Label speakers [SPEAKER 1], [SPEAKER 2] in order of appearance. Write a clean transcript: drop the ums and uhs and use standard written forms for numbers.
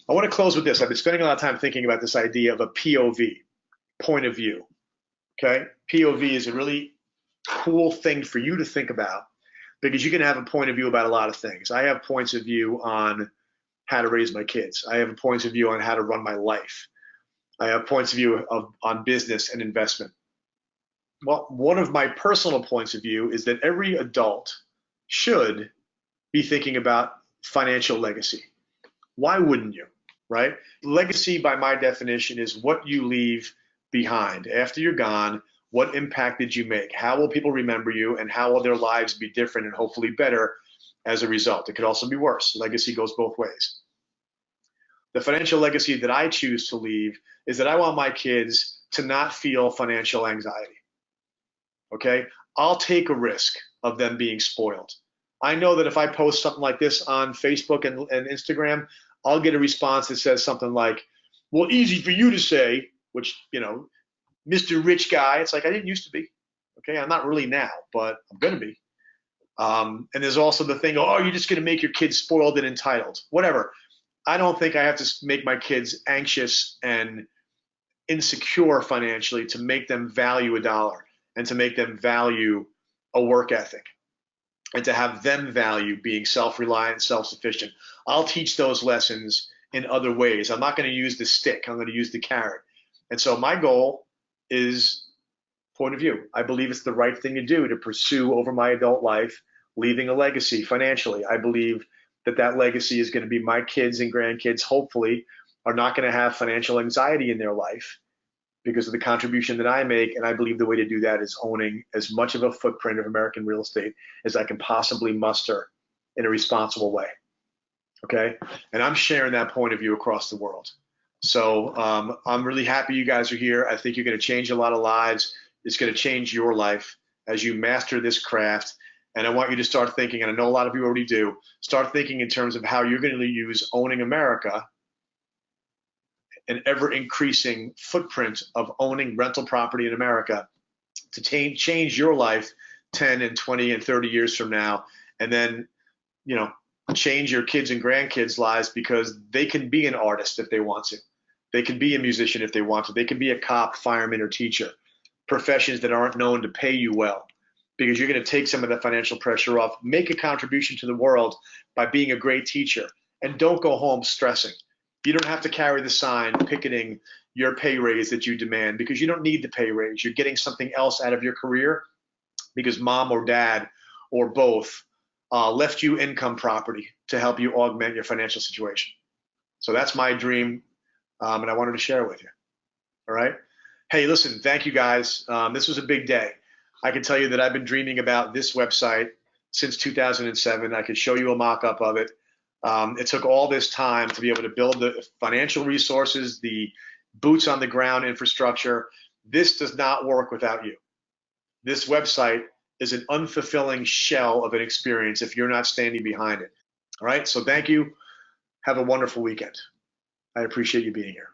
[SPEAKER 1] I want to close with this. I've been spending a lot of time thinking about this idea of a POV, point of view. Okay? POV is a really cool thing for you to think about because you can have a point of view about a lot of things. I have points of view on how to raise my kids. I have points of view on how to run my life. I have points of view on business and investment. Well, one of my personal points of view is that every adult should be thinking about financial legacy. Why wouldn't you, right? Legacy, by my definition, is what you leave behind. After you're gone, what impact did you make? How will people remember you, and how will their lives be different and hopefully better as a result? It could also be worse. Legacy goes both ways. The financial legacy that I choose to leave is that I want my kids to not feel financial anxiety. Okay? I'll take a risk of them being spoiled. I know that if I post something like this on Facebook and Instagram, I'll get a response that says something like, well, easy for you to say, which, Mr. Rich Guy. It's like, I didn't used to be. Okay? I'm not really now, but I'm going to be. And there's also the thing, oh, you're just going to make your kids spoiled and entitled. Whatever. I don't think I have to make my kids anxious and insecure financially to make them value a dollar and to make them value a work ethic and to have them value being self-reliant, self-sufficient. I'll teach those lessons in other ways. I'm not going to use the stick. I'm going to use the carrot. And so my goal is point of view. I believe it's the right thing to do to pursue over my adult life, leaving a legacy financially. I believe that legacy is going to be my kids and grandkids, hopefully, are not going to have financial anxiety in their life because of the contribution that I make. And I believe the way to do that is owning as much of a footprint of American real estate as I can possibly muster in a responsible way. Okay? And I'm sharing that point of view across the world. So I'm really happy you guys are here. I think you're going to change a lot of lives. It's going to change your life as you master this craft. And I want you to start thinking, and I know a lot of you already do, start thinking in terms of how you're going to use owning America, an ever-increasing footprint of owning rental property in America, to change your life 10 and 20 and 30 years from now, and then, change your kids' and grandkids' lives because they can be an artist if they want to. They can be a musician if they want to. They can be a cop, fireman, or teacher, professions that aren't known to pay you well, because you're going to take some of the financial pressure off, make a contribution to the world by being a great teacher, and don't go home stressing. You don't have to carry the sign picketing your pay raise that you demand because you don't need the pay raise. You're getting something else out of your career because mom or dad or both left you income property to help you augment your financial situation. So that's my dream, and I wanted to share it with you. All right? Hey, listen, thank you guys. This was a big day. I can tell you that I've been dreaming about this website since 2007. I could show you a mock-up of it. It took all this time to be able to build the financial resources, the boots on the ground infrastructure. This does not work without you. This website is an unfulfilling shell of an experience if you're not standing behind it. All right, so thank you. Have a wonderful weekend. I appreciate you being here.